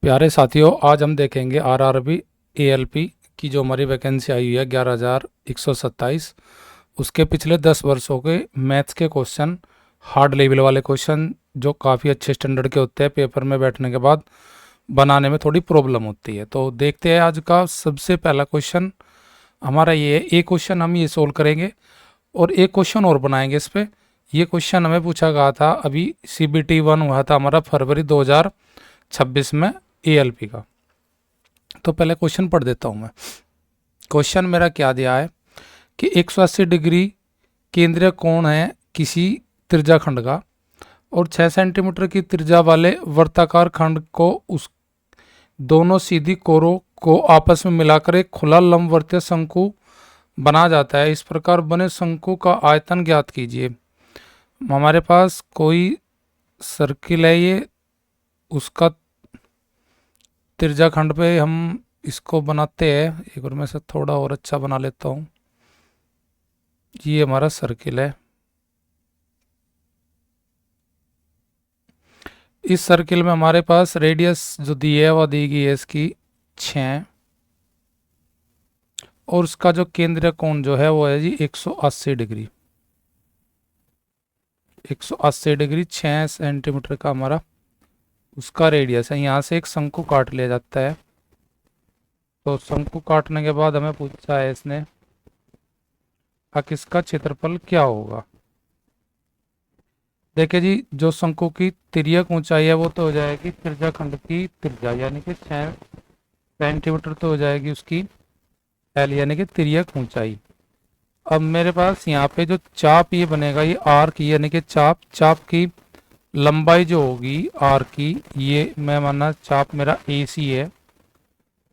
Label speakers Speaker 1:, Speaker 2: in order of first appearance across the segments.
Speaker 1: प्यारे साथियों, आज हम देखेंगे आरआरबी एएलपी की जो हमारी वैकेंसी आई हुई है 11,127। उसके पिछले 10 वर्षों के मैथ्स के क्वेश्चन, हार्ड लेवल वाले क्वेश्चन जो काफ़ी अच्छे स्टैंडर्ड के होते हैं, पेपर में बैठने के बाद बनाने में थोड़ी प्रॉब्लम होती है। तो देखते हैं आज का सबसे पहला क्वेश्चन हमारा ये है। एक क्वेश्चन हम ये सोल्व करेंगे और एक क्वेश्चन और बनाएंगे इस पे। ये क्वेश्चन हमें पूछा गया था, अभी CBT 1 हुआ था हमारा फरवरी 2026 में एएलपी का। तो पहले क्वेश्चन पढ़ देता हूं मैं। क्वेश्चन मेरा क्या दिया है कि 180 डिग्री केंद्रीय कोण है किसी त्रिज्याखंड का और 6 सेंटीमीटर की त्रिज्या वाले वर्ताकार खंड को उस दोनों सीधी कोरों को आपस में मिलाकर एक खुला लंबवर्तीय शंकु बना जाता है। इस प्रकार बने शंकु का आयतन ज्ञात कीजिए। हमारे पास कोई सर्किल है, ये उसका त्रिज्याखंड पे हम इसको बनाते हैं। एक बार मैं से थोड़ा और अच्छा बना लेता हूँ। ये हमारा सर्किल है। इस सर्किल में हमारे पास रेडियस जो दी है वह दी गई है इसकी 6 और उसका जो केंद्रीय कोण जो है वो है जी 180 डिग्री। 180 डिग्री 6 सेंटीमीटर का हमारा उसका रेडियस है। यहाँ से एक शंकु काट लिया जाता है। तो शंकु काटने के बाद हमें पूछा है इसने अब इसका क्षेत्रफल क्या होगा। देखिए जी, जो शंकु की तिर्यक ऊंचाई है वो तो हो जाएगी त्रिज्याखंड की त्रिज्या, यानी कि 6 सेंटीमीटर तो हो जाएगी उसकी एल, यानी कि तिर्यक ऊंचाई। अब मेरे पास यहाँ पे जो चाप ये बनेगा, ये आर की, यानी कि चाप की लंबाई जो होगी आर की, ये मैं माना चाप मेरा AC है,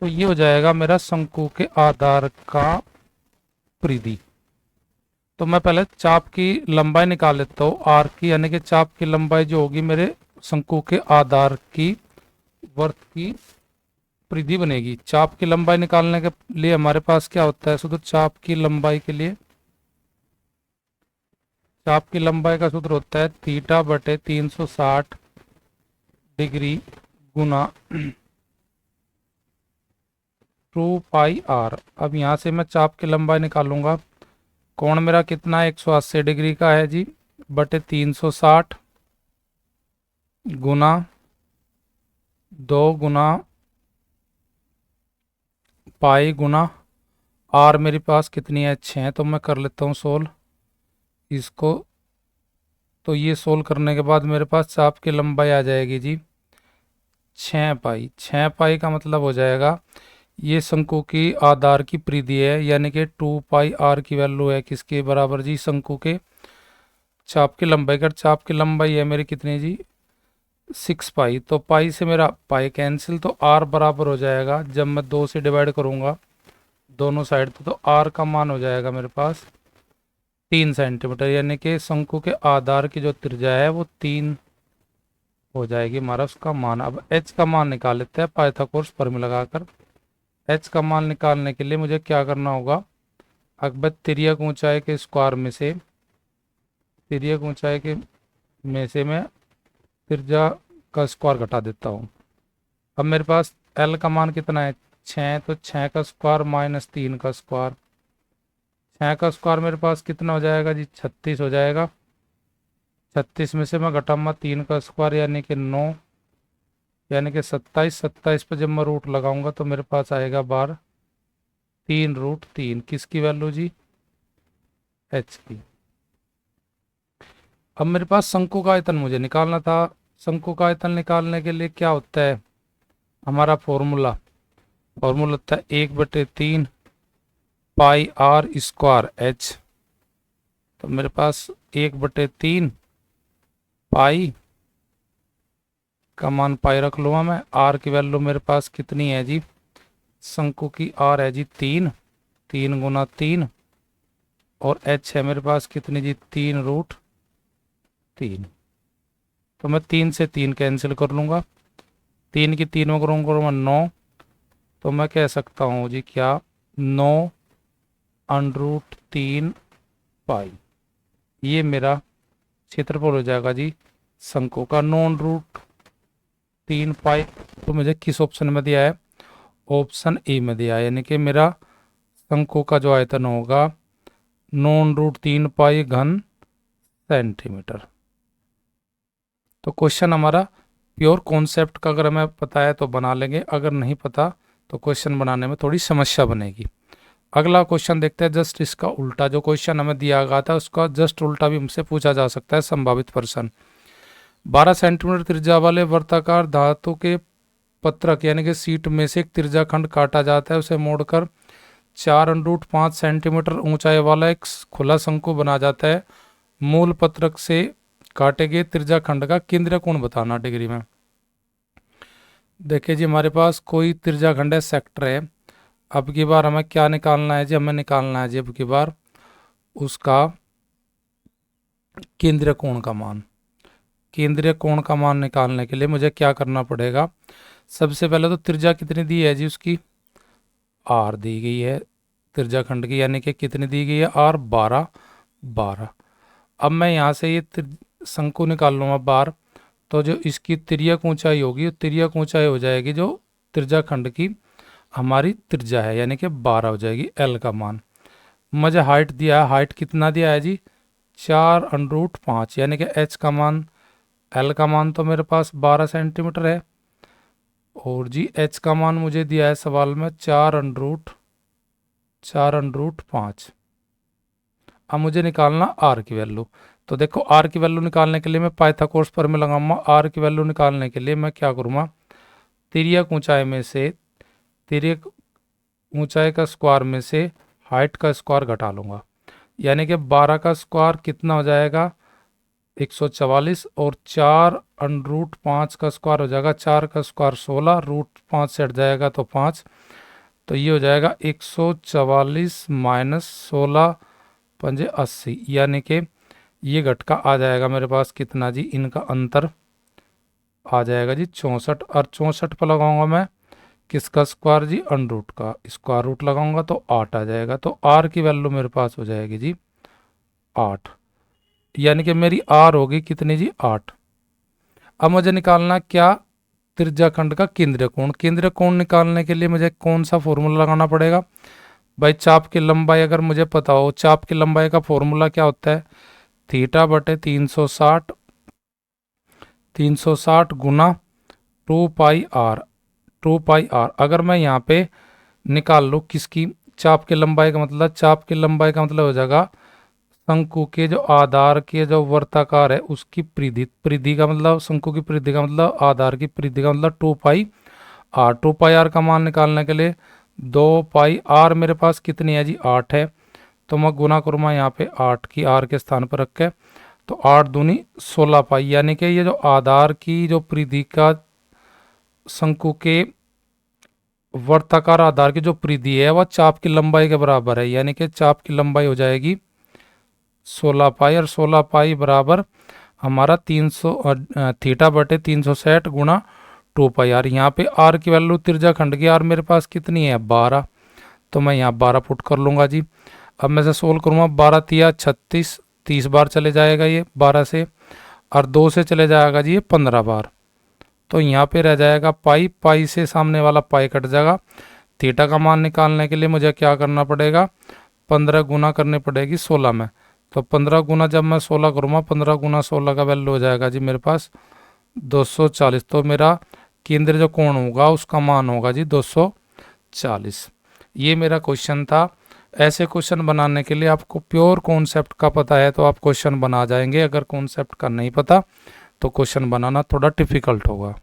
Speaker 1: तो ये हो जाएगा मेरा शंकु के आधार का परिधि। तो मैं पहले चाप की लंबाई निकाल लेता हूँ आर की, यानी कि चाप की लंबाई जो होगी मेरे शंकु के आधार की वर्त की परिधि बनेगी। चाप की लंबाई निकालने के लिए हमारे पास क्या होता है सूत्र, चाप की लंबाई के लिए चाप की लंबाई का सूत्र होता है थीटा बटे 360 डिग्री गुना 2πr। अब यहाँ से मैं चाप की लंबाई निकालूंगा। कोण मेरा कितना है, 180 डिग्री का है जी, बटे 360 गुना 2 गुना पाई गुना आर मेरे पास कितनी है 6। तो मैं कर लेता हूँ सोल्व इसको। तो ये सोल्व करने के बाद मेरे पास चाप की लंबाई आ जाएगी जी 6 पाई। 6 पाई का मतलब हो जाएगा ये शंकु की आधार की परिधि है, यानी कि 2πr की वैल्यू है किसके बराबर जी, शंकु के चाप की लंबाई का। चाप की लंबाई है मेरी कितनी जी 6 पाई। तो पाई से मेरा पाई कैंसिल, तो आर बराबर हो जाएगा, जब मैं 2 से डिवाइड करूंगा दोनों साइड तो आर का मान हो जाएगा मेरे पास 3 सेंटीमीटर, यानी कि शंकु के आधार की जो त्रिज्या है वो 3 हो जाएगी हमारा उसका मान। अब एच का मान निकाल लेते हैं पाइथागोरस फॉर्मूला लगाकर। एच का मान निकालने के लिए मुझे क्या करना होगा, अकबर तिर्यक ऊंचाई के स्क्वायर में से तिर्यक ऊंचाई के में से मैं त्रिज्या का स्क्वायर घटा देता हूँ। अब मेरे पास एल का मान कितना है 6, तो 6 का स्क्वायर माइनस 3 का स्क्वायर। 6 का स्क्वायर मेरे पास कितना हो जाएगा जी 36 हो जाएगा। 36 में से मैं घटाऊंगा 3 का स्क्वायर यानी कि 9, यानी कि 27। 27 पर जब मैं रूट लगाऊंगा तो मेरे पास आएगा बार 3√3। किसकी वैल्यू जी, एच की। अब मेरे पास शंकु का आयतन मुझे निकालना था। शंकु का आयतन निकालने के लिए क्या होता है हमारा फॉर्मूला होता है 1/3 पाई आर स्क्वायर एच। तो मेरे पास 1/3 पाई का मान पाई रख लूँगा मैं। आर की वैल्यू मेरे पास कितनी है जी, शंकु की आर है जी 3, 3 गुना 3, और एच है मेरे पास कितनी जी 3√3। तो मैं 3 से 3 कैंसिल कर लूँगा, 3 की 3 में करूँगा 9। तो मैं कह सकता हूँ जी क्या 9√3 पाई, ये मेरा क्षेत्रफल हो जाएगा जी शंकु का। 9 3 पाई, तो मुझे किस ऑप्शन में दिया है? ऑप्शन ए में दिया है, यानी कि मेरा शंकु का जो आयतन होगा 9√3 पाई घन सेंटीमीटर। तो क्वेश्चन हमारा प्योर कॉन्सेप्ट का अगर हमें पता है तो बना लेंगे, अगर नहीं पता तो क्वेश्चन बनाने में थोड़ी समस्या बनेगी। अगला क्वेश्चन देखते हैं, जस्ट इसका उल्टा। जो क्वेश्चन हमें दिया गया था उसका जस्ट उल्टा भी हमसे पूछा जा सकता है संभावित प्रश्न। 12 सेंटीमीटर त्रिज्या वाले वर्ताकार धातु के पत्रक यानी कि सीट में से एक त्रिज्या खंड काटा जाता है, उसे मोड़कर 4√5 सेंटीमीटर ऊंचाई वाला एक खुला शंकु बना जाता है। मूल पत्रक से काटे गए त्रिज्या खंड का केंद्रीय कोण बताना डिग्री में। देखिए जी, हमारे पास कोई त्रिज्या खंड है, सेक्टर है। अब की बार हमें क्या निकालना है जी? हमें निकालना है जी अब की बार उसका केंद्रीय कोण का मान। केंद्रीय कोण का मान निकालने के लिए मुझे क्या करना पड़ेगा? सबसे पहले तो त्रिज्या कितनी दी है जी? उसकी आर दी गई है त्रिज्या खंड की, यानी कि कितनी दी गई है? आर 12। अब मैं यहाँ से ये शंकु निकाल लूँगा बार, तो जो इसकी तिर्यक ऊंचाई होगी, तिर्यक ऊंचाई हो जाएगी जो त्रिज्या खंड की हमारी त्रिज्या है, यानी कि 12 हो जाएगी। एल का मान मुझे हाइट दिया है, हाइट कितना दिया है जी? 4√5, यानी कि एच का मान, एल का मान तो मेरे पास 12 सेंटीमीटर है, और जी एच का मान मुझे दिया है सवाल में 4√5। अब मुझे निकालना आर की वैल्यू। तो देखो, आर की वैल्यू निकालने के लिए मैं पाइथागोरस प्रमेय लगाऊंगा। आर की वैल्यू निकालने के लिए मैं क्या करूँगा? तिर्यक ऊंचाई में से, तिर्यक ऊंचाई का स्क्वायर में से हाइट का स्क्वायर घटा लूँगा, यानी कि 12 का स्क्वायर कितना हो जाएगा? 144, और 4√5 का स्क्वायर हो जाएगा, 4 का स्क्वायर 16, √5 से हट जाएगा तो 5, तो ये हो जाएगा 144 माइनस 16 पंजे 80, यानी कि ये घटका आ जाएगा मेरे पास कितना जी? इनका अंतर आ जाएगा जी 64, और 64 पर लगाऊंगा मैं किसका स्क्वायर जी? अंडरूट का स्क्वायर रूट लगाऊंगा तो 8 आ जाएगा। तो आर की वैल्यू मेरे पास हो जाएगी जी 8, यानी कि मेरी आर होगी कितनी जी? 8। अब मुझे निकालना क्या? त्रिज्या खंड का केंद्रीय कोण। केंद्रीय कोण निकालने के लिए मुझे कौन सा फॉर्मूला लगाना पड़ेगा भाई? चाप की लंबाई अगर मुझे पता हो, चाप की लंबाई का फॉर्मूला क्या होता है? थीटा बटे 360 गुना 2 पाई आर। अगर मैं यहाँ पे निकाल लूँ किसकी? चाप की लंबाई का मतलब, चाप की लंबाई का मतलब हो जाएगा शंकु के जो आधार के जो वर्ताकार है उसकी परिधि। परिधि का मतलब, शंकु की परिधि का मतलब आधार की परिधि का मतलब 2 पाई आर। 2 पाई आर का मान निकालने के लिए 2 पाई आर मेरे पास कितनी है जी? 8 है, तो मैं गुना करूँगा यहाँ पे 8 की आर के स्थान पर रख के, तो 8 दूनी 16 पाई, यानी कि ये जो आधार की जो परिधि का शंकु के वर्ताकार आधार की जो परिधि है वह चाप की लंबाई के बराबर है, यानी कि चाप की लंबाई हो जाएगी 16 पाई, और 16 पाई बराबर हमारा 300 थीटा बटे 360 गुना 2 पाई आर। यहाँ पे आर की वैल्यू त्रिज्या खंड की आर मेरे पास कितनी है? 12, तो मैं यहाँ 12 पुट कर लूँगा जी। अब मैं से सोल्व करूँगा, 12 तिया 36, 30 बार चले जाएगा ये 12 से, और 2 से चले जाएगा जी ये 15 बार, तो यहाँ पे रह जाएगा पाई। पाई से सामने वाला पाई कट जाएगा। थीटा का मान निकालने के लिए मुझे क्या करना पड़ेगा? 15 गुना करनी पड़ेगी 16 में, तो 15 गुना जब मैं 16 करूँगा, 15 गुना 16 का वैल्यू हो जाएगा जी मेरे पास 240। तो मेरा केंद्र जो कोण होगा उसका मान होगा जी 240। ये मेरा क्वेश्चन था। ऐसे क्वेश्चन बनाने के लिए आपको प्योर कॉन्सेप्ट का पता है तो आप क्वेश्चन बना जाएंगे, अगर कॉन्सेप्ट का नहीं पता तो क्वेश्चन बनाना थोड़ा डिफिकल्ट होगा।